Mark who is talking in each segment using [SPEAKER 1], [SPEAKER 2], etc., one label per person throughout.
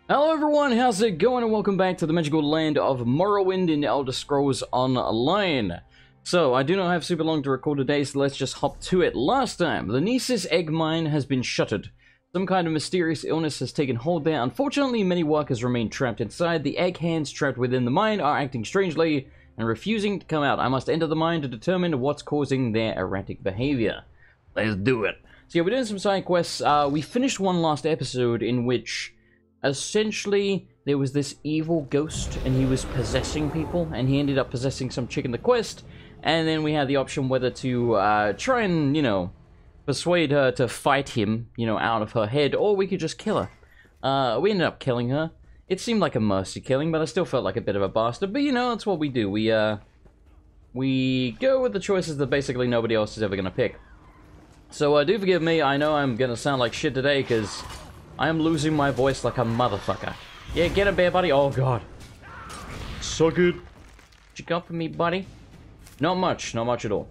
[SPEAKER 1] Hello everyone, how's it going, and welcome back to the magical land of Morrowind in Elder Scrolls Online. So, I do not have super long to record today, so let's just hop to it. Last time, the Nisus egg mine has been shuttered. Some kind of mysterious illness has taken hold there. Unfortunately, many workers remain trapped inside. The egg hands trapped within the mine are acting strangely and refusing to come out. I must enter the mine to determine what's causing their erratic behavior. Let's do it. So yeah, we're doing some side quests. We finished one last episode in which essentially there was this evil ghost and he was possessing people, and he ended up possessing some chick in the quest, and then we had the option whether to try and, you know, persuade her to fight him, you know, out of her head, or we could just kill her. We ended up killing her. It seemed like a mercy killing, but I still felt like a bit of a bastard. But you know, that's what we do. We go with the choices that basically nobody else is ever gonna pick. So do forgive me. I know I'm gonna sound like shit today because I am losing my voice like a motherfucker. Yeah, get a bear, buddy. Oh god, so good. What you got for me, buddy? Not much at all.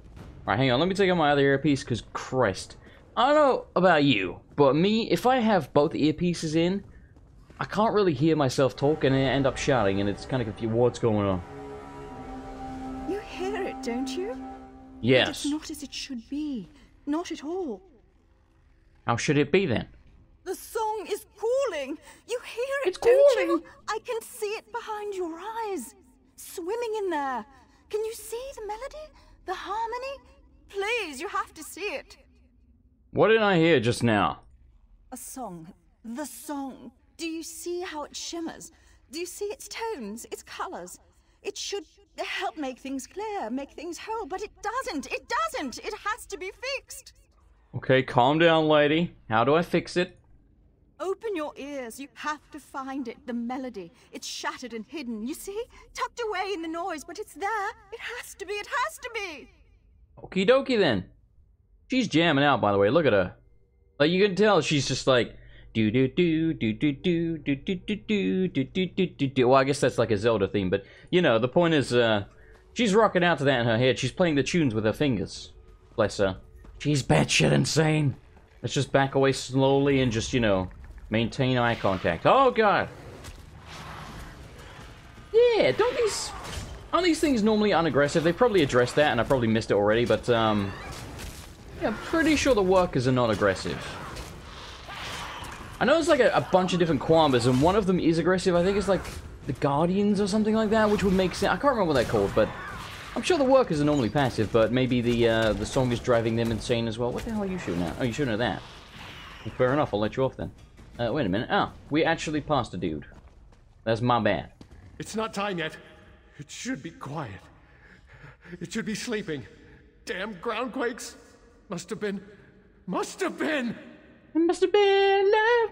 [SPEAKER 1] Alright, hang on, let me take out my other earpiece, because Christ. I don't know about you, but me, if I have both earpieces in, I can't really hear myself talk, and I end up shouting, and it's kind of confused. What's going on?
[SPEAKER 2] You hear it, don't you?
[SPEAKER 1] Yes.
[SPEAKER 2] But it's not as it should be. Not at all.
[SPEAKER 1] How should it be, then?
[SPEAKER 2] The song is calling. You hear it,
[SPEAKER 1] It's
[SPEAKER 2] don't
[SPEAKER 1] calling.
[SPEAKER 2] you? I can see it behind your eyes. Swimming in there. Can you see the melody? The harmony? Please, you have to see it.
[SPEAKER 1] What did I hear just now?
[SPEAKER 2] A song. The song. Do you see how it shimmers? Do you see its tones, its colors? It should help make things clear, make things whole, but it doesn't. It doesn't. It has to be fixed.
[SPEAKER 1] Okay, calm down, lady. How do I fix it?
[SPEAKER 2] Open your ears. You have to find it, the melody. It's shattered and hidden, you see? Tucked away in the noise, but it's there. It has to be. It has to be.
[SPEAKER 1] Okie dokie, then. She's jamming out, by the way. Look at her. Like, you can tell she's just like do do do do do do do do do do do do do do do. Well, I guess that's like a Zelda theme, but you know, the point is, she's rocking out to that in her head. She's playing the tunes with her fingers. Bless her. She's batshit insane. Let's just back away slowly and just, you know, maintain eye contact. Oh god. Yeah, aren't these things normally unaggressive? They probably addressed that and I probably missed it already, but yeah, I'm pretty sure the workers are not aggressive. I know there's like a bunch of different Quambas, and one of them is aggressive. I think it's like the Guardians or something like that, which would make sense. I can't remember what they're called, but I'm sure the workers are normally passive, but maybe the song is driving them insane as well. What the hell are you shooting at? Oh, you're shooting at that. Well, fair enough, I'll let you off then. Wait a minute. Oh, we actually passed a dude. That's my bad.
[SPEAKER 3] It's not time yet. It should be quiet. It should be sleeping. Damn groundquakes. Must have been. It must have been love,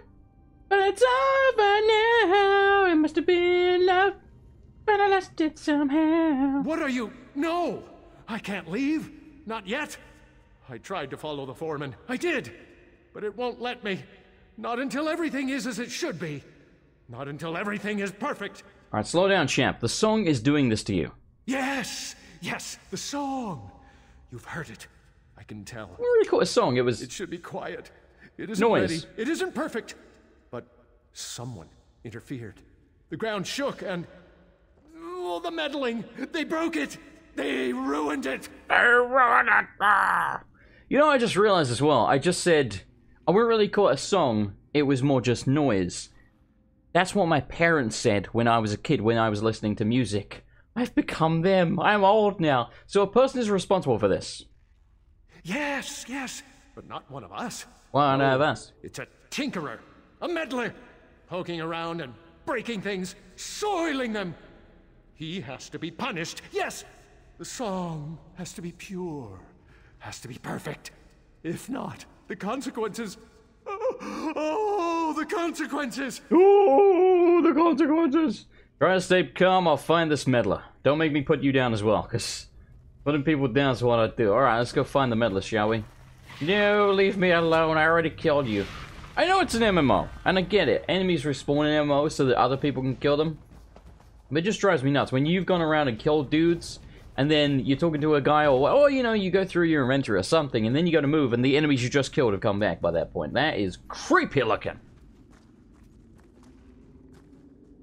[SPEAKER 3] but it's over now. It must have been love, but I lost it somehow. What are you? No! I can't leave. Not yet. I tried to follow the foreman. I did. But it won't let me. Not until everything is as it should be. Not until everything is perfect.
[SPEAKER 1] Alright, slow down, champ. The song is doing this to you.
[SPEAKER 3] Yes! Yes, the song. You've heard it. I can tell.
[SPEAKER 1] I already caught a song.
[SPEAKER 3] It should be quiet. It isn't
[SPEAKER 1] Noise.
[SPEAKER 3] ready. It isn't perfect. But someone interfered. The ground shook and... oh, the meddling. They broke it. They ruined it.
[SPEAKER 1] They ruined it. You know, I just realized as well. I just said, I wouldn't really call it a song. It was more just noise. That's what my parents said when I was a kid, when I was listening to music. I've become them. I'm old now. So a person is responsible for this.
[SPEAKER 3] Yes, yes. But not one of us.
[SPEAKER 1] One of us.
[SPEAKER 3] It's a tinkerer. A meddler. Poking around and breaking things. Soiling them. He has to be punished. Yes. The song has to be pure. Has to be perfect. If not, the consequences... oh, the consequences!
[SPEAKER 1] Oh, the consequences! Try to stay calm, I'll find this meddler. Don't make me put you down as well, because putting people down is what I do. Alright, let's go find the meddler, shall we? No, leave me alone, I already killed you. I know it's an MMO, and I get it. Enemies respawn in MMOs so that other people can kill them. But it just drives me nuts. When you've gone around and killed dudes, and then you're talking to a guy, or you know, you go through your inventory or something, and then you go to move, and the enemies you just killed have come back by that point. That is creepy looking.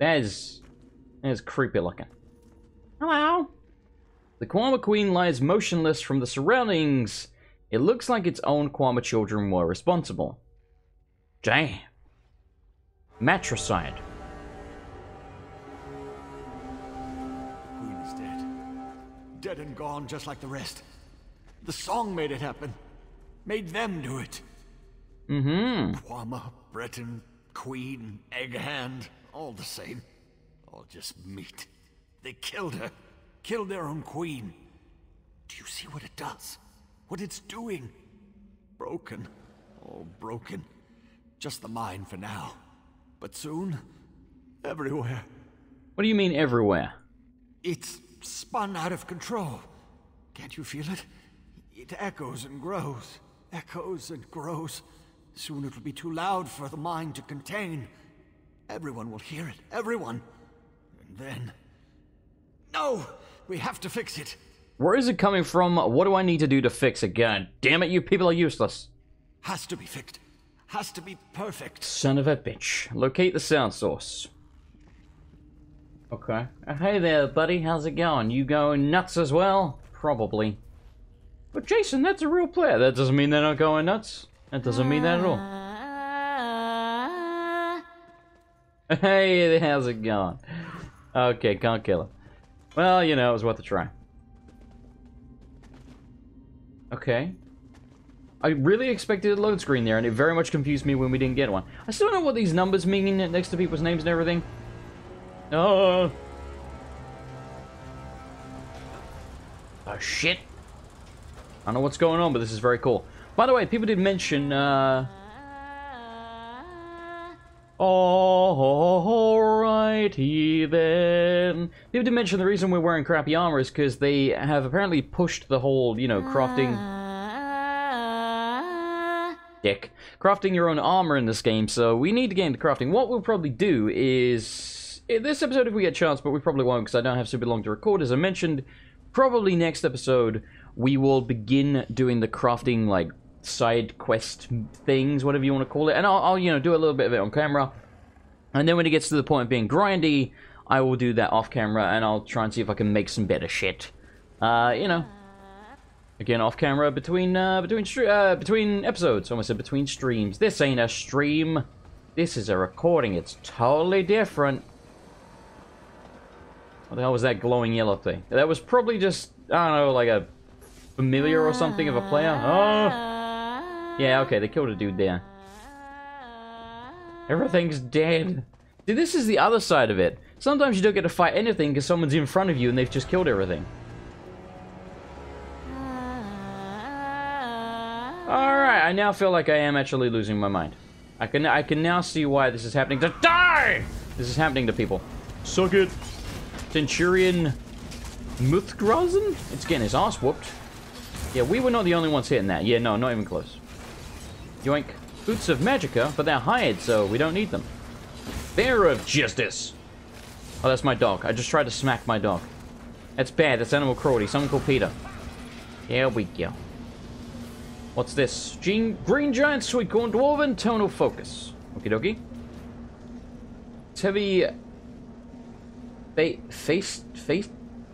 [SPEAKER 1] That is creepy looking. Hello. The Kwama Queen lies motionless from the surroundings. It looks like its own Kwama children were responsible. Damn. Matricide.
[SPEAKER 4] Queen is dead. Dead and gone just like the rest. The song made it happen. Made them do it.
[SPEAKER 1] Mm-hmm.
[SPEAKER 4] Kwama, Breton, Queen, Egg Hand, all the same. All just meat. They killed her. Killed their own queen. Do you see what it does? What it's doing? Broken. All broken. Just the mind for now. But soon, everywhere.
[SPEAKER 1] What do you mean everywhere?
[SPEAKER 4] It's spun out of control. Can't you feel it? It echoes and grows. Echoes and grows. Soon it will be too loud for the mind to contain. Everyone will hear it. Everyone. And then... No! We have to fix it.
[SPEAKER 1] Where is it coming from? What do I need to do to fix it? God damn it, you people are useless.
[SPEAKER 4] Has to be fixed. Has to be perfect.
[SPEAKER 1] Son of a bitch. Locate the sound source. Okay. Hey there, buddy. How's it going? You going nuts as well? Probably. But Jason, that's a real player. That doesn't mean they're not going nuts. That doesn't mean that at all. Hey, how's it going? Okay, can't kill him. Well, you know, it was worth a try. Okay. I really expected a load screen there, and it very much confused me when we didn't get one. I still don't know what these numbers mean next to people's names and everything. Oh. Oh, shit. I don't know what's going on, but this is very cool. By the way, people did mention, alrighty then. People did mention the reason we're wearing crappy armor is because they have apparently pushed the whole, you know, crafting... Crafting your own armor in this game, so we need to get into crafting. What we'll probably do is... in this episode, if we get a chance, but we probably won't because I don't have super long to record, as I mentioned, probably next episode, we will begin doing the crafting, like, side quest things, whatever you want to call it, and I'll you know, do a little bit of it on camera, and then when it gets to the point of being grindy, I will do that off camera, and I'll try and see if I can make some better shit. You know, again, off camera between episodes. Almost said between streams. This ain't a stream. This is a recording. It's totally different. What the hell was that glowing yellow thing? That was probably just, I don't know, like a familiar or something of a player. Oh! Yeah, okay, they killed a dude there. Everything's dead. See, this is the other side of it. Sometimes you don't get to fight anything because someone's in front of you and they've just killed everything. Alright, I now feel like I am actually losing my mind. I can now see why this is happening. To die! This is happening to people. Suck it. Centurion Muthgrazen? It's getting his ass whooped. Yeah, we were not the only ones hitting that. Yeah, no, not even close. Yoink. Boots of Magicka, but they're hired, so we don't need them. Bear of Justice. Oh, that's my dog. I just tried to smack my dog. That's bad. That's animal cruelty. Someone called Peter. Here we go. What's this? Green Giant, Sweet Corn, Dwarven, Tonal Focus. Okie dokie. It's heavy... Face...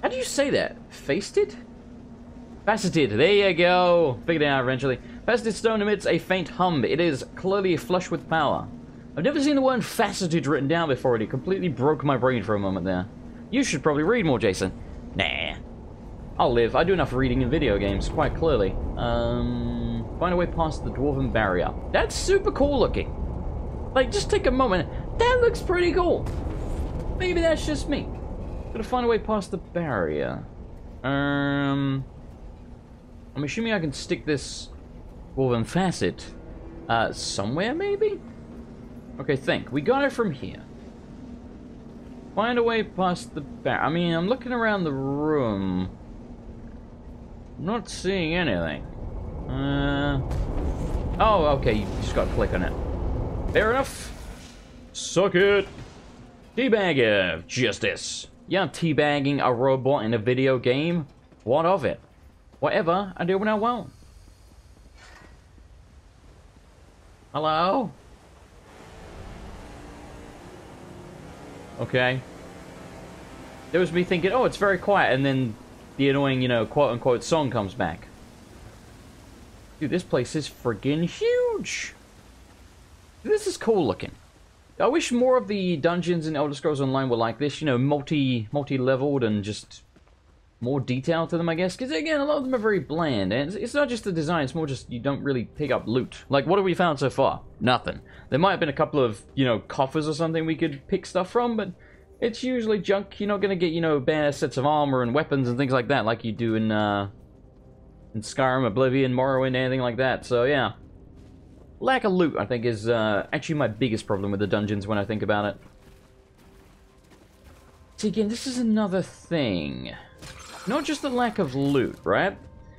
[SPEAKER 1] How do you say that? Faceted? Faceted. There you go. Figured it out eventually. Faceted stone emits a faint hum. It is clearly flush with power. I've never seen the word faceted written down before, and it completely broke my brain for a moment there. You should probably read more, Jason. Nah. I'll live. I do enough reading in video games, quite clearly. Find a way past the Dwarven Barrier. That's super cool looking. Like, just take a moment. That looks pretty cool. Maybe that's just me. Gotta find a way past the barrier. I'm assuming I can stick this Dwarven facet somewhere, maybe? Okay, think. We got it from here. Find a way past the barrier. I mean, I'm looking around the room. Not seeing anything. Oh, okay, you just gotta click on it. Fair enough. Suck it. Teabag of Justice. Yeah, teabagging a robot in a video game? What of it? Whatever, I do now well. Hello? Okay? There was me thinking, oh, it's very quiet, and then the annoying, you know, quote-unquote song comes back. Dude, this place is friggin' huge! This is cool looking. I wish more of the dungeons in Elder Scrolls Online were like this, you know, multi-leveled and just more detail to them, I guess. Because, again, a lot of them are very bland. And it's not just the design, it's more just you don't really pick up loot. Like, what have we found so far? Nothing. There might have been a couple of, you know, coffers or something we could pick stuff from, but it's usually junk. You're not going to get, you know, bare sets of armor and weapons and things like that like you do in Skyrim, Oblivion, Morrowind, anything like that. So, yeah. Lack of loot, I think, is actually my biggest problem with the dungeons when I think about it. See, again, this is another thing. Not just the lack of loot, right?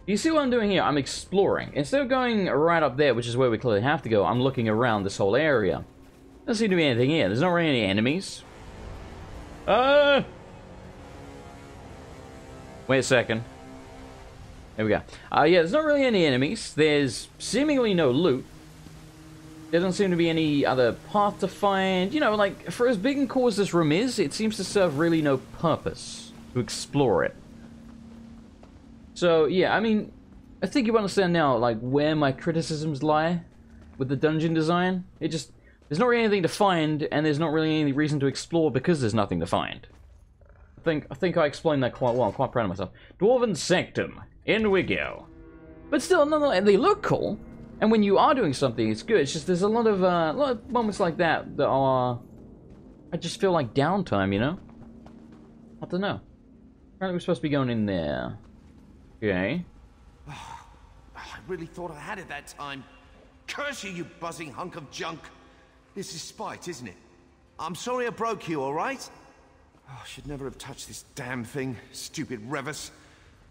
[SPEAKER 1] You see what I'm doing here? I'm exploring. Instead of going right up there, which is where we clearly have to go, I'm looking around this whole area. Doesn't seem to be anything here. There's not really any enemies. Wait a second. There we go. Yeah, there's not really any enemies. There's seemingly no loot. There doesn't seem to be any other path to find. You know, like, for as big and cool as this room is, it seems to serve really no purpose to explore it. So, yeah, I mean, I think you understand now, like, where my criticisms lie with the dungeon design. It just, there's not really anything to find, and there's not really any reason to explore because there's nothing to find. I think I explained that quite well. I'm quite proud of myself. Dwarven Sanctum. In we go. But still, no, they look cool. And when you are doing something, it's good. It's just there's a lot of moments like that that are, I just feel like downtime, you know? I don't know. Apparently we're supposed to be going in there. Okay.
[SPEAKER 5] I really thought I had it that time. Curse you, you buzzing hunk of junk. This is spite, isn't it? I'm sorry I broke you, all right? Oh, I should never have touched this damn thing. Stupid Revis.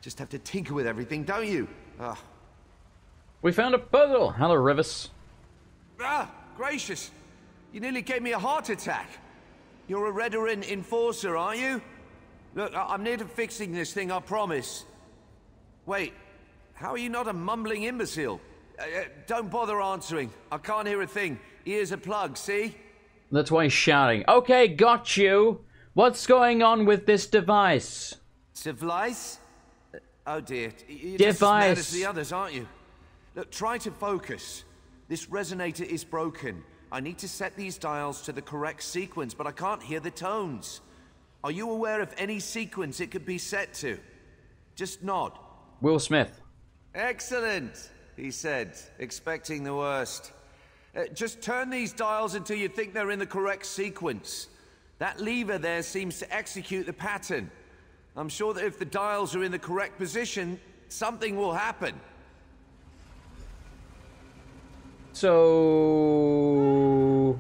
[SPEAKER 5] Just have to tinker with everything, don't you? Ah.
[SPEAKER 1] We found a puzzle! Hello, Revis.
[SPEAKER 5] Ah, gracious. You nearly gave me a heart attack. You're a Redoran enforcer, aren't you? Look, I'm near to fixing this thing, I promise. Wait, how are you not a mumbling imbecile? Don't bother answering. I can't hear a thing. Ears are plugged, see?
[SPEAKER 1] That's why he's shouting. Okay, got you! What's going on with this device?
[SPEAKER 5] Device? Oh dear. You're
[SPEAKER 1] device.
[SPEAKER 5] Just as mad as the others, aren't you? Look, try to focus. This resonator is broken. I need to set these dials to the correct sequence, but I can't hear the tones. Are you aware of any sequence it could be set to? Just nod.
[SPEAKER 1] Will Smith.
[SPEAKER 5] Excellent, he said, expecting the worst. Just turn these dials until you think they're in the correct sequence. That lever there seems to execute the pattern. I'm sure that if the dials are in the correct position, something will happen.
[SPEAKER 1] So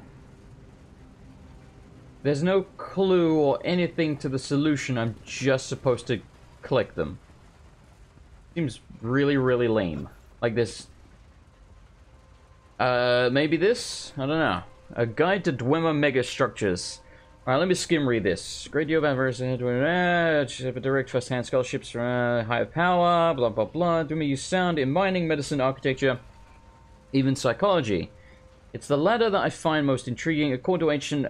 [SPEAKER 1] there's no clue or anything to the solution. I'm just supposed to click them. Seems really, really lame. Like this. Maybe this? I don't know. A guide to Dwemer megastructures. Alright, let me skim read this. Great deal of adverse direct first-hand scholarships for higher power, blah blah blah. Dwemer use sound in mining, medicine, architecture, even psychology. It's the latter that I find most intriguing. According to ancient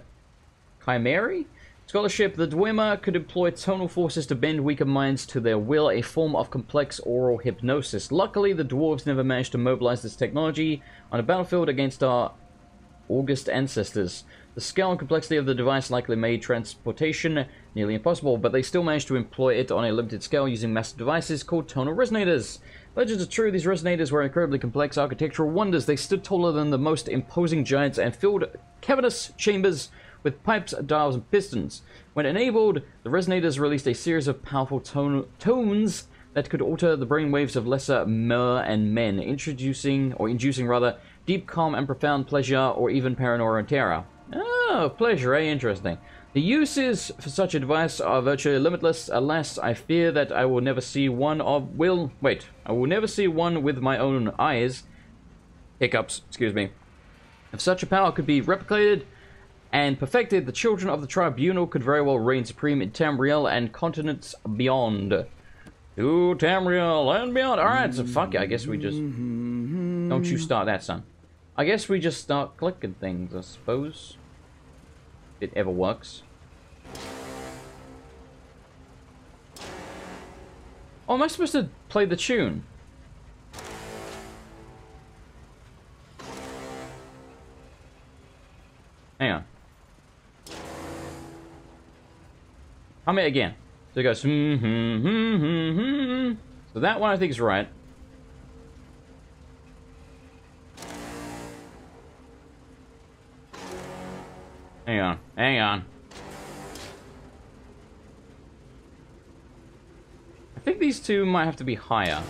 [SPEAKER 1] Chimeri scholarship, the Dwemer could employ tonal forces to bend weaker minds to their will, a form of complex oral hypnosis. Luckily, the dwarves never managed to mobilize this technology on a battlefield against our august ancestors. The scale and complexity of the device likely made transportation nearly impossible, but they still managed to employ it on a limited scale using massive devices called tonal resonators. Legends are true, these resonators were incredibly complex architectural wonders. They stood taller than the most imposing giants and filled cavernous chambers with pipes, dials, and pistons. When enabled, the resonators released a series of powerful tones that could alter the brainwaves of lesser mer and men, inducing deep calm and profound pleasure, or even paranoia and terror. Oh, pleasure, eh? Interesting. The uses for such a device are virtually limitless. Alas, I fear that I will never see one I will never see one with my own eyes. Hiccups, excuse me. If such a power could be replicated and perfected, the children of the tribunal could very well reign supreme in Tamriel and continents beyond. To Tamriel and beyond. Alright, so fuck it, I guess we just... Don't you start that, son. I guess we just start clicking things, I suppose. It ever works. Oh, am I supposed to play the tune? Hang on. Hum it again. So it goes. So that one I think is right. Hang on. Hang on. I think these two might have to be higher.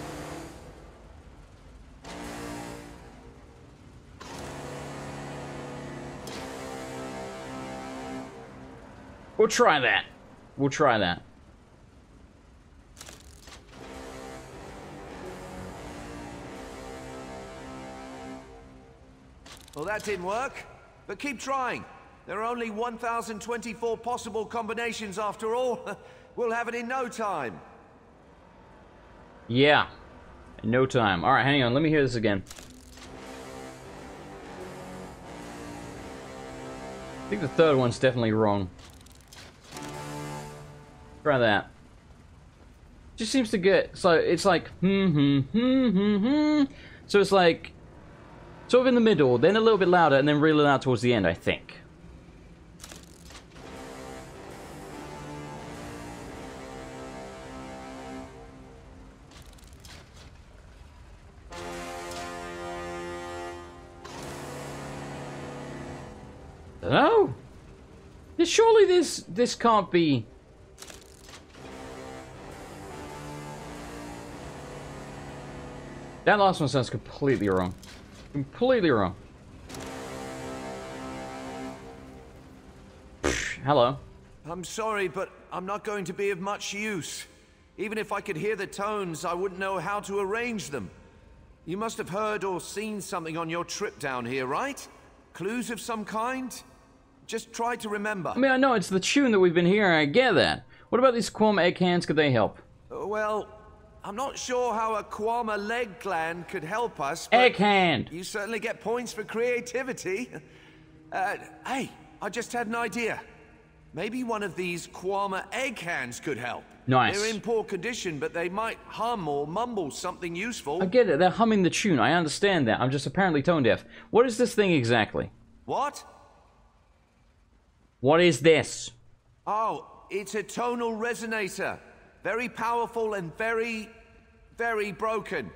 [SPEAKER 1] We'll try that. We'll try that.
[SPEAKER 5] Well, that didn't work, but keep trying. There are only 1,024 possible combinations after all. We'll have it in no time.
[SPEAKER 1] Yeah. In no time. Alright, hang on. Let me hear this again. I think the third one's definitely wrong. Try that. Just seems to get... So it's like... So it's like... Sort of in the middle, then a little bit louder, and then really loud towards the end, I think. No. Surely this can't be. That last one sounds completely wrong. Completely wrong. Hello.
[SPEAKER 5] I'm sorry, but I'm not going to be of much use. Even if I could hear the tones, I wouldn't know how to arrange them. You must have heard or seen something on your trip down here, right? Clues of some kind? Just try to remember.
[SPEAKER 1] I mean, I know it's the tune that we've been hearing, I get that. What about these Quam egg hands? Could they help?
[SPEAKER 5] Well, I'm not sure how a Quama leg gland could help us, but
[SPEAKER 1] egg hand!
[SPEAKER 5] you certainly get points for creativity. Hey, I just had an idea. Maybe one of these Quama egg hands could help.
[SPEAKER 1] Nice.
[SPEAKER 5] They're in poor condition, but they might hum or mumble something useful.
[SPEAKER 1] I get it, they're humming the tune, I understand that. I'm just apparently tone deaf. What is this thing exactly?
[SPEAKER 5] What?
[SPEAKER 1] What is this?
[SPEAKER 5] Oh, it's a tonal resonator. Very powerful and very, very broken.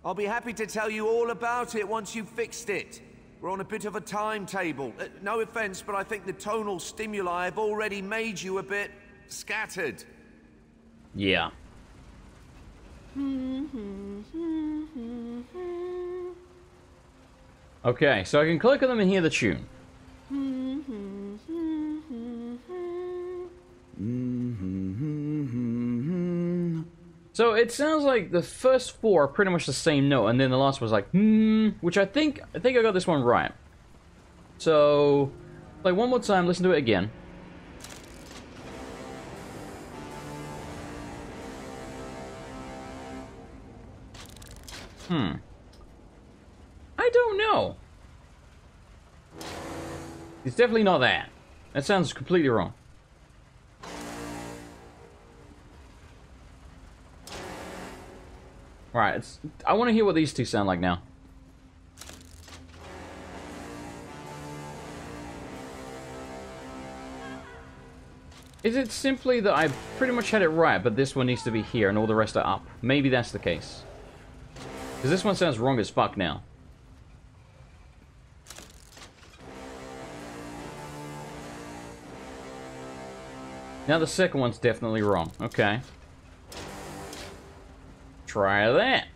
[SPEAKER 5] I'll be happy to tell you all about it once you've fixed it. We're on a bit of a timetable. No offense, but I think the tonal stimuli have already made you a bit scattered.
[SPEAKER 1] Yeah. Okay, so I can click on them and hear the tune. So it sounds like the first four are pretty much the same note, and then the last was like which I think I got this one right. So play one more time, listen to it again. I don't know. It's definitely not that. That sounds completely wrong. Alright, I want to hear what these two sound like now. Is it simply that I pretty much had it right, but this one needs to be here and all the rest are up? Maybe that's the case. Because this one sounds wrong as fuck now. Now the second one's definitely wrong. Okay. Try that.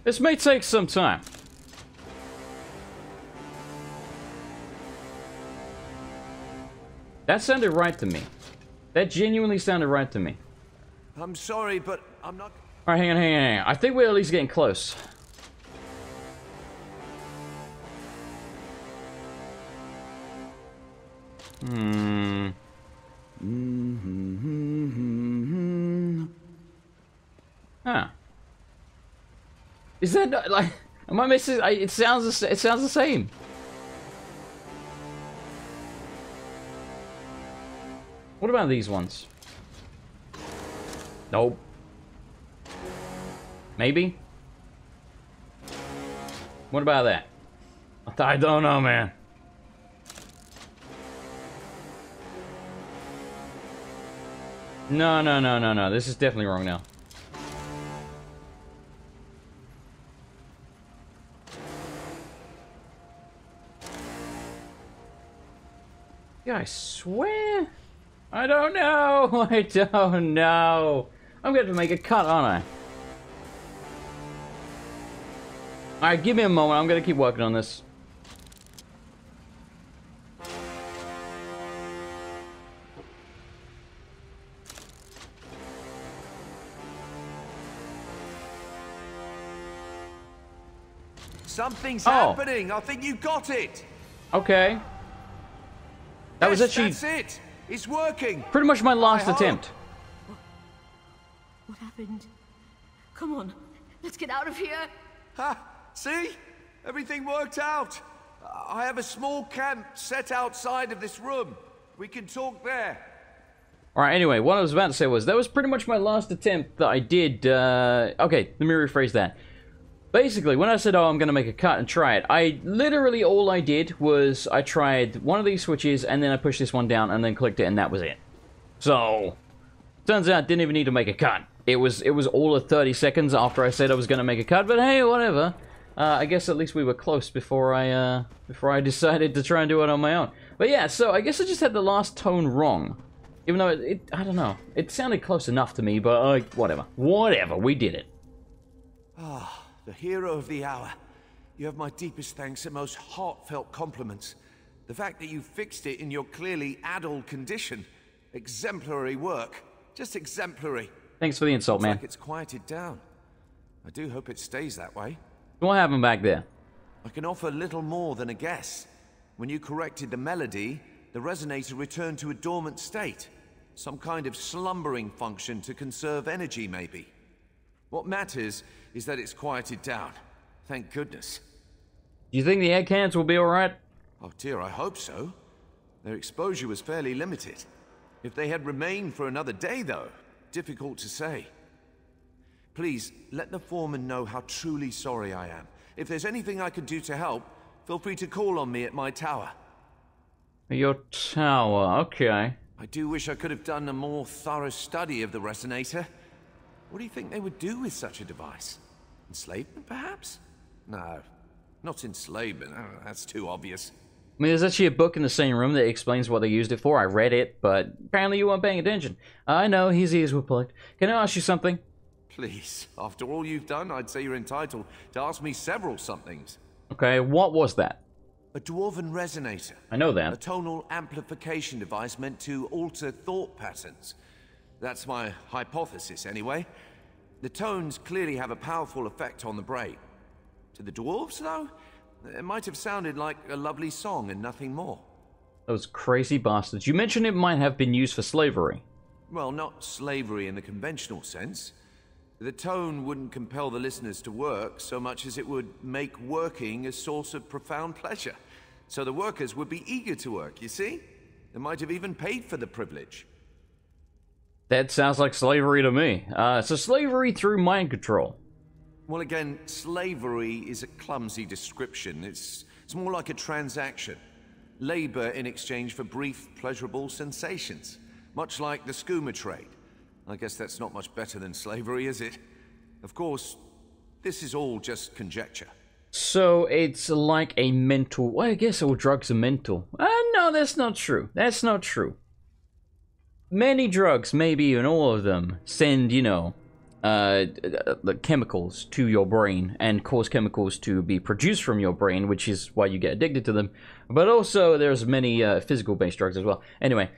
[SPEAKER 1] This may take some time. That sounded right to me. That genuinely sounded right to me.
[SPEAKER 5] I'm sorry, but I'm not...
[SPEAKER 1] Alright, hang on. I think we're at least getting close. Huh. Is that not, like... Am I missing... It sounds the same. What about these ones? Nope. Maybe? What about that? I don't know, man. No, no, no, no, no. This is definitely wrong now. Yeah, I swear. I don't know. I don't know. I'm going to make a cut, aren't I? Alright, give me a moment. I'm going to keep working on this.
[SPEAKER 5] Something's happening. I think you got it.
[SPEAKER 1] Okay. That was actually...
[SPEAKER 5] That's it. It's working.
[SPEAKER 1] Pretty much my last attempt.
[SPEAKER 6] What happened? Come on. Let's get out of here.
[SPEAKER 5] Ha! See? Everything worked out. I have a small camp set outside of this room. We can talk there.
[SPEAKER 1] Alright, anyway, what I was about to say was, that was pretty much my last attempt that I did, okay, let me rephrase that. Basically, when I said, oh, I'm gonna make a cut and try it, literally all I did was, I tried one of these switches, and then I pushed this one down, and then clicked it, and that was it. So, turns out, didn't even need to make a cut. It was all of 30 seconds after I said I was gonna make a cut, but hey, whatever. I guess at least we were close before I decided to try and do it on my own. But yeah, so I guess I just had the last tone wrong. Even though I don't know, it sounded close enough to me, but whatever. Whatever, we did it.
[SPEAKER 5] Ah. The hero of the hour. You have my deepest thanks and most heartfelt compliments. The fact that you fixed it in your clearly addled condition. Exemplary work. Just exemplary.
[SPEAKER 1] Thanks for the insult, man.
[SPEAKER 5] Looks like it's quieted down. I do hope it stays that way.
[SPEAKER 1] What happened back there?
[SPEAKER 5] I can offer little more than a guess. When you corrected the melody, the resonator returned to a dormant state. Some kind of slumbering function to conserve energy, maybe. What matters is that it's quieted down. Thank goodness.
[SPEAKER 1] Do you think the egg cans will be alright?
[SPEAKER 5] Oh dear, I hope so. Their exposure was fairly limited. If they had remained for another day, though, difficult to say. Please, let the foreman know how truly sorry I am. If there's anything I can do to help, feel free to call on me at my tower.
[SPEAKER 1] Your tower, okay.
[SPEAKER 5] I do wish I could have done a more thorough study of the resonator. What do you think they would do with such a device? Enslavement, perhaps? No, not enslavement. Oh, that's too obvious.
[SPEAKER 1] I mean, there's actually a book in the same room that explains what they used it for. I read it, but apparently you weren't paying attention. I know, his ears were plugged. Can I ask you something?
[SPEAKER 5] Please, after all you've done, I'd say you're entitled to ask me several somethings.
[SPEAKER 1] Okay, what was that?
[SPEAKER 5] A dwarven resonator.
[SPEAKER 1] I know that.
[SPEAKER 5] A tonal amplification device meant to alter thought patterns. That's my hypothesis, anyway. The tones clearly have a powerful effect on the brain. To the dwarves, though, it might have sounded like a lovely song and nothing more.
[SPEAKER 1] Those crazy bastards. You mentioned it might have been used for slavery.
[SPEAKER 5] Well, not slavery in the conventional sense. The tone wouldn't compel the listeners to work so much as it would make working a source of profound pleasure. So the workers would be eager to work, you see? They might have even paid for the privilege.
[SPEAKER 1] That sounds like slavery to me. So slavery through mind control.
[SPEAKER 5] Well, again, slavery is a clumsy description. It's more like a transaction. Labor in exchange for brief, pleasurable sensations. Much like the skooma trade. I guess that's not much better than slavery, is it? Of course, this is all just conjecture.
[SPEAKER 1] So it's like a mental... Well, I guess all drugs are mental. No, that's not true. That's not true. Many drugs, maybe even all of them, send, you know, the chemicals to your brain and cause chemicals to be produced from your brain, which is why you get addicted to them. But also, there's many physical-based drugs as well. Anyway,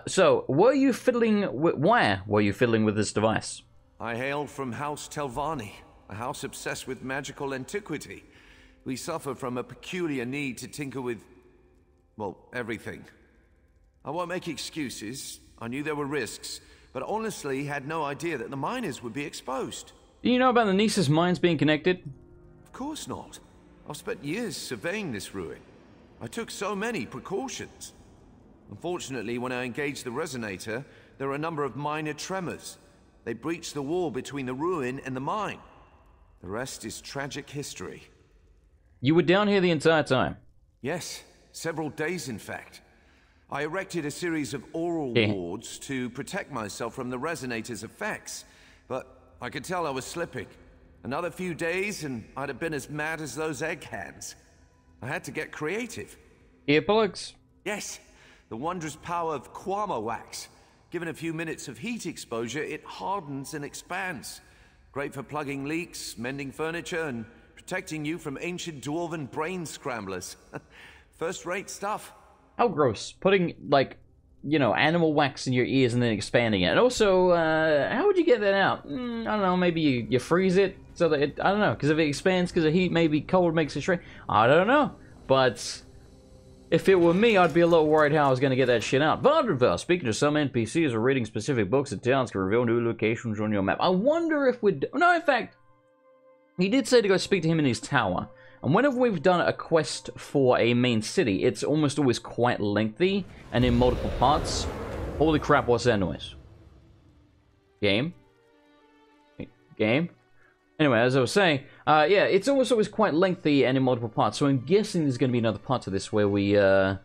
[SPEAKER 1] so were you fiddling with... Why were you fiddling with this device?
[SPEAKER 5] I hail from House Telvanni, a house obsessed with magical antiquity. We suffer from a peculiar need to tinker with, well, everything. I won't make excuses. I knew there were risks, but honestly had no idea that the miners would be exposed.
[SPEAKER 1] Do you know about the Nisa's mines being connected?
[SPEAKER 5] Of course not. I've spent years surveying this ruin. I took so many precautions. Unfortunately, when I engaged the resonator, there were a number of minor tremors. They breached the wall between the ruin and the mine. The rest is tragic history.
[SPEAKER 1] You were down here the entire time?
[SPEAKER 5] Yes, several days in fact. I erected a series of oral wards to protect myself from the resonator's effects, but I could tell I was slipping. Another few days and I'd have been as mad as those egg hands. I had to get creative.
[SPEAKER 1] Earplugs?
[SPEAKER 5] Yes, the wondrous power of Kwama wax. Given a few minutes of heat exposure, it hardens and expands. Great for plugging leaks, mending furniture, and protecting you from ancient dwarven brain scramblers. First-rate stuff.
[SPEAKER 1] How gross. Putting, like, you know, animal wax in your ears and then expanding it. And also, how would you get that out? I don't know, maybe you freeze it so that it, I don't know, because if it expands because of heat, maybe cold makes it shrink. I don't know. But if it were me, I'd be a little worried how I was going to get that shit out. But speaking to some NPCs or reading specific books and towns can reveal new locations on your map. I wonder if we'd... No, in fact, he did say to go speak to him in his tower. And whenever we've done a quest for a main city, it's almost always quite lengthy and in multiple parts. Holy crap, what's that noise? Game? Game? Anyway, as I was saying, yeah, it's almost always quite lengthy and in multiple parts. So I'm guessing there's going to be another part to this where we go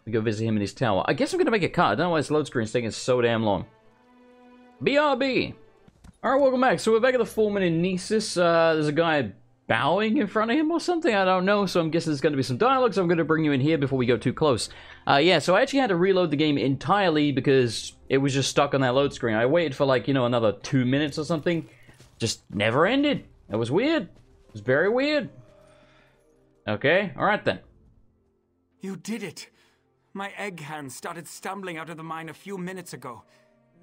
[SPEAKER 1] visit him in his tower. I guess I'm going to make a cut. I don't know why this load screen's taking so damn long. BRB! Alright, welcome back. So we're back at the Foreman in Nisus. There's a guy bowing in front of him or something, I don't know, so I'm guessing there's going to be some dialogue, so I'm going to bring you in here before we go too close. Yeah, so I actually had to reload the game entirely because it was just stuck on that load screen. I waited for, like, you know, another 2 minutes or something. Just never ended. It was weird. It was very weird. Okay, alright then.
[SPEAKER 7] You did it! My egg hands started stumbling out of the mine a few minutes ago.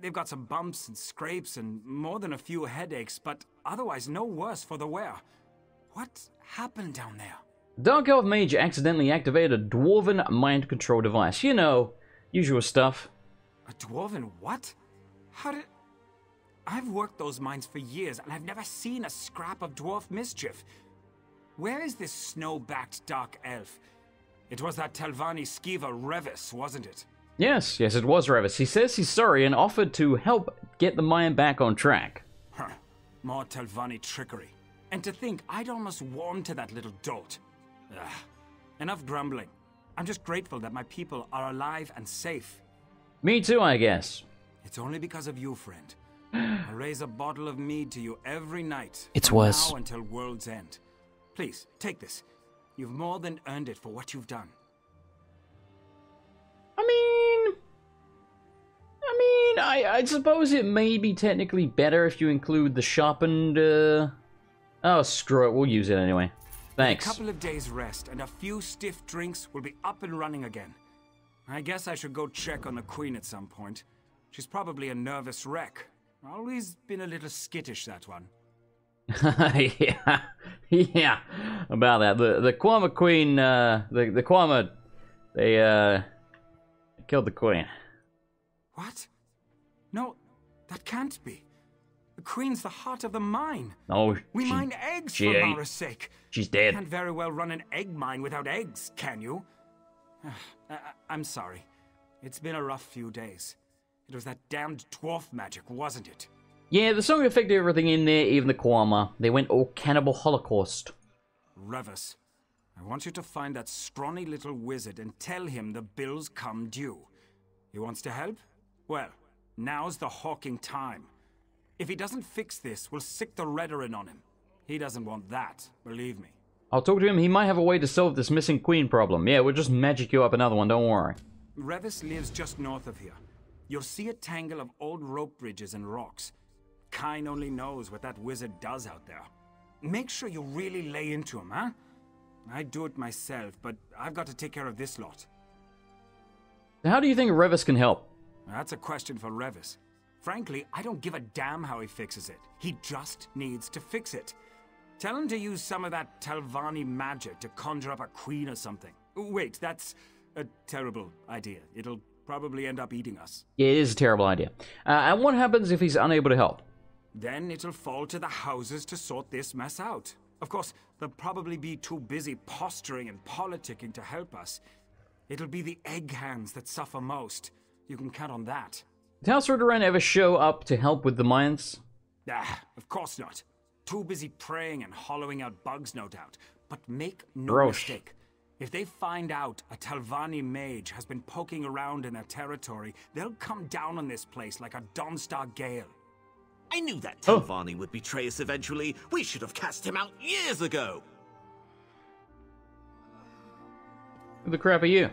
[SPEAKER 7] They've got some bumps and scrapes and more than a few headaches, but otherwise no worse for the wear. What happened down there?
[SPEAKER 1] Dark Elf Mage accidentally activated a Dwarven mind control device. You know, usual stuff.
[SPEAKER 7] A Dwarven what? How did... I've worked those mines for years, and I've never seen a scrap of dwarf mischief. Where is this snow-backed Dark Elf? It was that Telvanni skeever Revis, wasn't it?
[SPEAKER 1] Yes, it was Revis. He says he's sorry and offered to help get the mine back on track.
[SPEAKER 7] Huh. More Telvanni trickery. And to think, I'd almost warmed to that little dolt. Ugh. Enough grumbling. I'm just grateful that my people are alive and safe.
[SPEAKER 1] Me too, I guess.
[SPEAKER 7] It's only because of you, friend. I raise a bottle of mead to you every night.
[SPEAKER 1] It's worse.
[SPEAKER 7] Now until world's end. Please, take this. You've more than earned it for what you've done.
[SPEAKER 1] I suppose it may be technically better if you include the sharpened, Oh, screw it. We'll use it anyway. Thanks.
[SPEAKER 7] A couple of days rest and a few stiff drinks will be up and running again. I guess I should go check on the Queen at some point. She's probably a nervous wreck. Always been a little skittish, that one.
[SPEAKER 1] yeah, about that. The Kwama Queen, the Kwama, they killed the Queen.
[SPEAKER 7] What? No, that can't be. The Queen's the heart of the mine.
[SPEAKER 1] Oh,
[SPEAKER 7] we mine eggs for Mara's sake.
[SPEAKER 1] She's dead.
[SPEAKER 7] You can't very well run an egg mine without eggs, can you? I'm sorry. It's been a rough few days. It was that damned dwarf magic, wasn't it?
[SPEAKER 1] Yeah, the song affected everything in there, even the Kwama. They went all cannibal holocaust.
[SPEAKER 7] Revis, I want you to find that scrawny little wizard and tell him the bills come due. He wants to help? Well, now's the hawking time. If he doesn't fix this, we'll sick the Redoran on him. He doesn't want that, believe me.
[SPEAKER 1] I'll talk to him. He might have a way to solve this missing queen problem. Yeah, we'll just magic you up another one, don't worry.
[SPEAKER 7] Revis lives just north of here. You'll see a tangle of old rope bridges and rocks. Kine only knows what that wizard does out there. Make sure you really lay into him, huh? I'd do it myself, but I've got to take care of this lot.
[SPEAKER 1] How do you think Revis can help?
[SPEAKER 7] That's a question for Revis. Frankly, I don't give a damn how he fixes it. He just needs to fix it. Tell him to use some of that Telvanni magic to conjure up a queen or something. Wait, that's a terrible idea. It'll probably end up eating us.
[SPEAKER 1] Yeah, it is a terrible idea. And what happens if he's unable to help?
[SPEAKER 7] Then it'll fall to the houses to sort this mess out. Of course, they'll probably be too busy posturing and politicking to help us. It'll be the egg hands that suffer most. You can count on that.
[SPEAKER 1] Did House Redoran ever show up to help with the mines?
[SPEAKER 7] Ah, of course not. Too busy praying and hollowing out bugs, no doubt. But make no
[SPEAKER 1] Grosh.
[SPEAKER 7] mistake. If they find out a Telvanni mage has been poking around in their territory, they'll come down on this place like a Dawnstar Gale.
[SPEAKER 8] I knew that Telvanni would betray us eventually. We should have cast him out years ago.
[SPEAKER 1] Who the crap are you?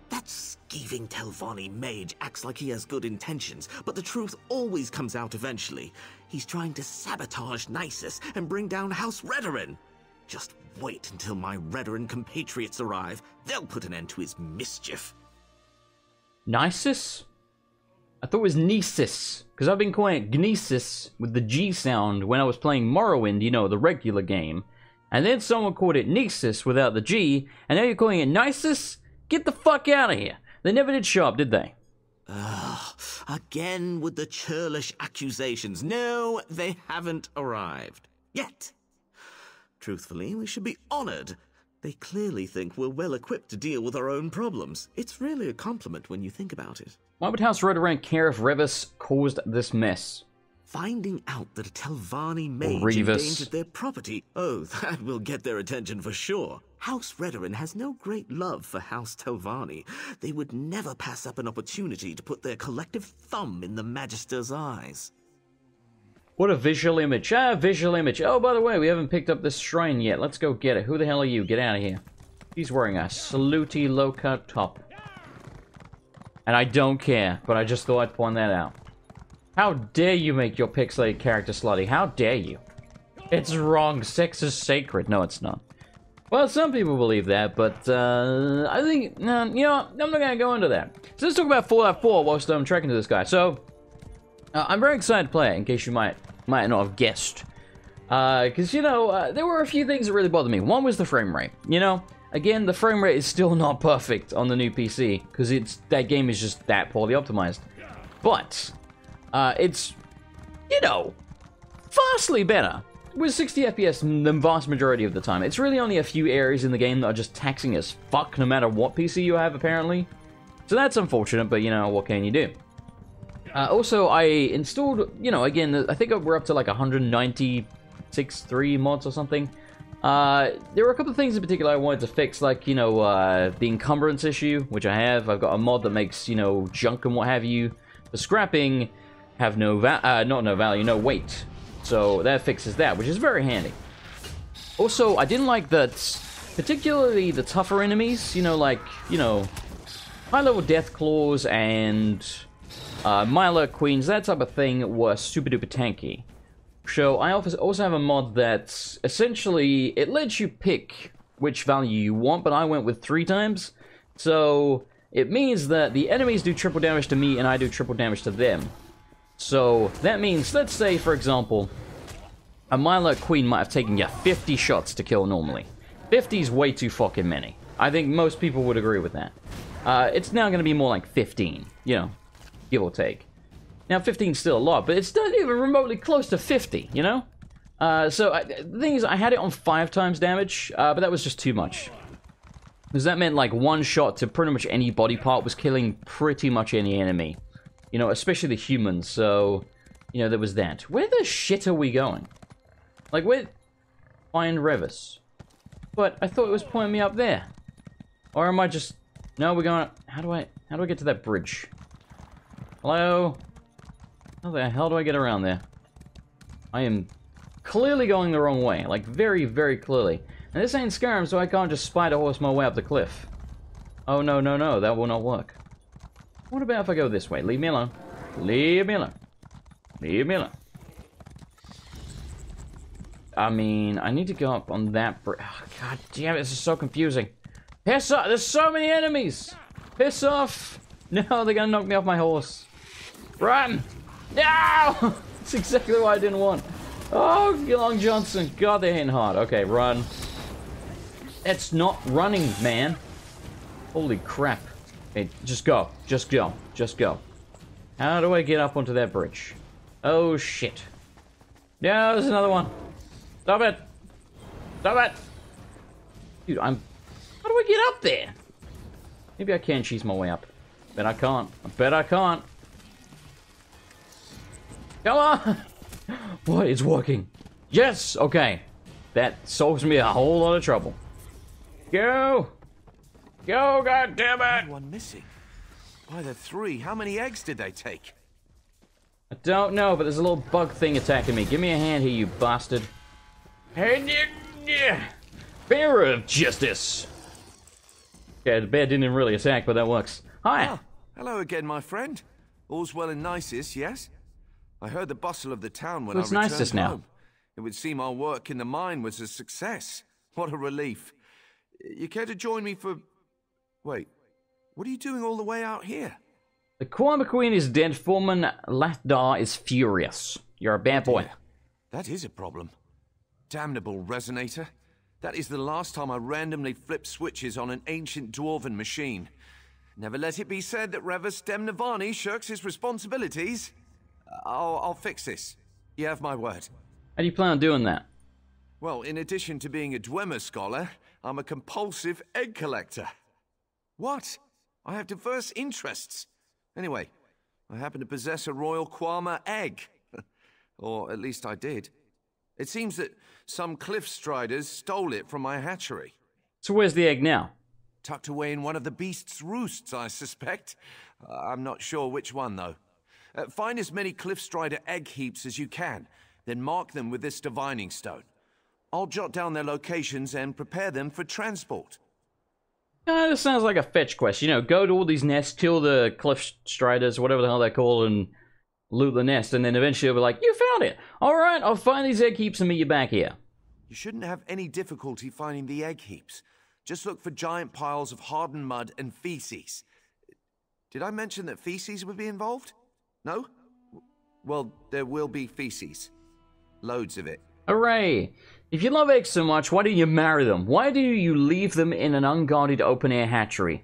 [SPEAKER 8] That skeeving Telvanni mage acts like he has good intentions, but the truth always comes out eventually. He's trying to sabotage Nisus and bring down House Redoran. Just wait until my Redoran compatriots arrive. They'll put an end to his mischief.
[SPEAKER 1] Nisus? I thought it was Nisus, because I've been calling it Gnesis with the G sound when I was playing Morrowind, you know, the regular game. And then someone called it Nisus without the G, and now you're calling it Nisus? Get the fuck out of here. They never did show up, did they?
[SPEAKER 8] Again with the churlish accusations. No, they haven't arrived. Yet. Truthfully, we should be honored. They clearly think we're well equipped to deal with our own problems. It's really a compliment when you think about it.
[SPEAKER 1] Why would House Redoran care if Revis caused this mess?
[SPEAKER 8] Finding out that a Telvanni mage
[SPEAKER 1] Revis.
[SPEAKER 8] endangered their property. Oh, that will get their attention for sure. House Redoran has no great love for House Telvanni. They would never pass up an opportunity to put their collective thumb in the Magister's eyes.
[SPEAKER 1] What a visual image. Ah, visual image. Oh, by the way, we haven't picked up this shrine yet. Let's go get it. Who the hell are you? Get out of here. He's wearing a salutey low-cut top. And I don't care, but I just thought I'd point that out. How dare you make your pixelated character slutty? How dare you? It's wrong. Sex is sacred. No, it's not. Well, some people believe that, but I think, you know, I'm not going to go into that. So let's talk about Fallout 4 whilst I'm tracking to this guy. So, I'm very excited to play it, in case you might not have guessed. Because, you know, there were a few things that really bothered me. One was the frame rate. You know, again, the frame rate is still not perfect on the new PC, because that game is just that poorly optimized. But it's, you know, vastly better with 60 FPS the vast majority of the time. It's really only a few areas in the game that are just taxing as fuck no matter what PC you have, apparently. So that's unfortunate, but, you know, what can you do? Also, I installed, you know, again, I think we're up to like 196.3 mods or something. There were a couple of things in particular I wanted to fix, like, you know, the encumbrance issue, which I have. I've got a mod that makes, you know, junk and what have you, the scrapping, have no no weight. So that fixes that, which is very handy. Also, I didn't like that, particularly the tougher enemies, you know, like, you know, high-level death claws and Myla Queens, that type of thing, were super duper tanky. So I also have a mod that essentially it lets you pick which value you want, but I went with 3 times. So it means that the enemies do triple damage to me and I do triple damage to them. So that means, let's say for example, a Myla Queen might have taken you 50 shots to kill normally. 50 is way too fucking many. I think most people would agree with that. It's now going to be more like 15, you know, give or take. Now, 15 is still a lot, but it's not even remotely close to 50, you know? The thing is, I had it on 5 times damage, but that was just too much. Because that meant, like, 1 shot to pretty much any body part was killing pretty much any enemy. You know, especially the humans, so, you know, there was that. Where the shit are we going? Like, where... Find Revis. But I thought it was pointing me up there. Or am I just... No, we're going... How do I get to that bridge? Hello? How the hell do I get around there? I am clearly going the wrong way. Like, very, very clearly. And this ain't Skyrim, so I can't just spider horse my way up the cliff. Oh, no, no, no. That will not work. What about if I go this way? Leave me alone. Leave me alone. Leave me alone. I mean, I need to go up on that bridge. Oh, God damn it, this is so confusing. Piss off! There's so many enemies! Piss off! No, they're gonna knock me off my horse. Run! No! That's exactly what I didn't want. Oh, Long Johnson. God, they're hitting hard. Okay, run. That's not running, man. Holy crap. Hey, just go. Just go. Just go. How do I get up onto that bridge? Oh, shit. No, there's another one. Stop it. Stop it. Dude, How do I get up there? Maybe I can cheese my way up. Bet I can't. I bet I can't. Come on! What? It's working. Yes! Okay. That solves me a whole lot of trouble. Go! Go, goddammit!
[SPEAKER 5] One missing. Why, there are 3. How many eggs did they take?
[SPEAKER 1] I don't know, but there's a little bug thing attacking me. Give me a hand here, you bastard. Bear of justice. Yeah, the bear didn't really attack, but that works. Hi.
[SPEAKER 5] Ah, hello again, my friend. All's well and nicest, yes? I heard the bustle of the town when I returned
[SPEAKER 1] nicest
[SPEAKER 5] home.
[SPEAKER 1] now?
[SPEAKER 5] It would seem our work in the mine was a success. What a relief. You care to join me for... Wait, what are you doing all the way out here?
[SPEAKER 1] The Kwama Queen is dead. Foreman Lathdar is furious. You're a bad boy.
[SPEAKER 5] That is a problem. Damnable resonator. That is the last time I randomly flipped switches on an ancient dwarven machine. Never let it be said that Revis Demnavani shirks his responsibilities. I'll fix this. You have my word.
[SPEAKER 1] How do you plan on doing that?
[SPEAKER 5] Well, in addition to being a Dwemer scholar, I'm a compulsive egg collector. What? I have diverse interests. Anyway, I happen to possess a royal Kwama egg. Or at least I did. It seems that some cliff striders stole it from my hatchery.
[SPEAKER 1] So where's the egg now?
[SPEAKER 5] Tucked away in one of the beast's roosts, I suspect. I'm not sure which one, though. Find as many cliff strider egg heaps as you can, then mark them with this divining stone. I'll jot down their locations and prepare them for transport.
[SPEAKER 1] This sounds like a fetch quest. You know, go to all these nests, kill the cliff striders, whatever the hell they're called, and loot the nest, and then eventually you'll be like, you found it! Alright, I'll find these egg heaps and meet you back here.
[SPEAKER 5] You shouldn't have any difficulty finding the egg heaps. Just look for giant piles of hardened mud and feces. Did I mention that feces would be involved? No? Well, there will be feces. Loads of it.
[SPEAKER 1] Hooray! If you love eggs so much, why don't you marry them? Why do you leave them in an unguarded open-air hatchery?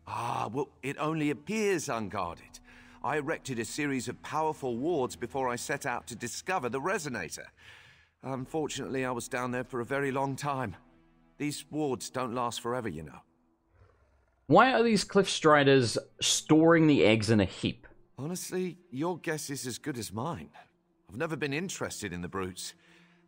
[SPEAKER 5] Ah, well, it only appears unguarded. I erected a series of powerful wards before I set out to discover the resonator. Unfortunately, I was down there for a very long time. These wards don't last forever, you know.
[SPEAKER 1] Why are these cliff striders storing the eggs in a heap?
[SPEAKER 5] Honestly, your guess is as good as mine. I've never been interested in the brutes.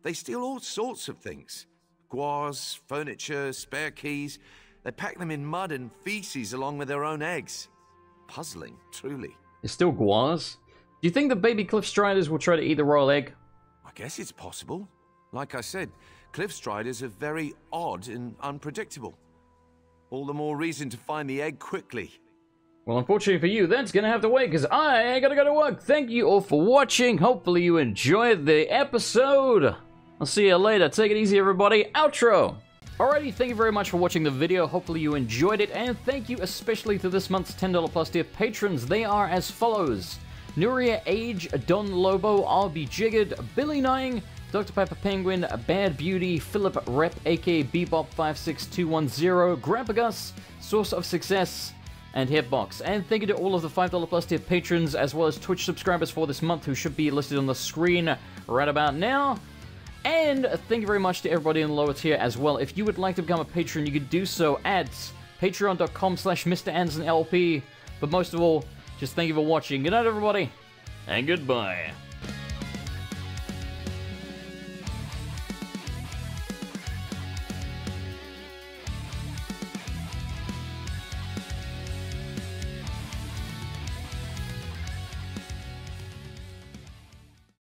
[SPEAKER 5] They steal all sorts of things. Guars, furniture, spare keys. They pack them in mud and feces along with their own eggs. Puzzling, truly.
[SPEAKER 1] It's still guars? Do you think the baby cliff striders will try to eat the royal egg?
[SPEAKER 5] I guess it's possible. Like I said, cliff striders are very odd and unpredictable. All the more reason to find the egg quickly.
[SPEAKER 1] Well, unfortunately for you, that's gonna have to wait, because I gotta go to work. Thank you all for watching. Hopefully you enjoyed the episode. I'll see you later. Take it easy, everybody. Outro! Alrighty, thank you very much for watching the video. Hopefully you enjoyed it, and thank you especially to this month's $10 plus tier patrons. They are as follows: Nuria Age, Don Lobo, RB Jiggered, Billy Nying, Dr. Pepper Penguin, Bad Beauty, Philip Rep, aka Bebop56210, Grandpa Gus, Source of Success, and Hitbox. And thank you to all of the $5 plus tier patrons, as well as Twitch subscribers for this month, who should be listed on the screen right about now. And thank you very much to everybody in the lower tier as well. If you would like to become a patron, you could do so at patreon.com/MrAndersonLP. But most of all, just thank you for watching. Good night, everybody, and goodbye.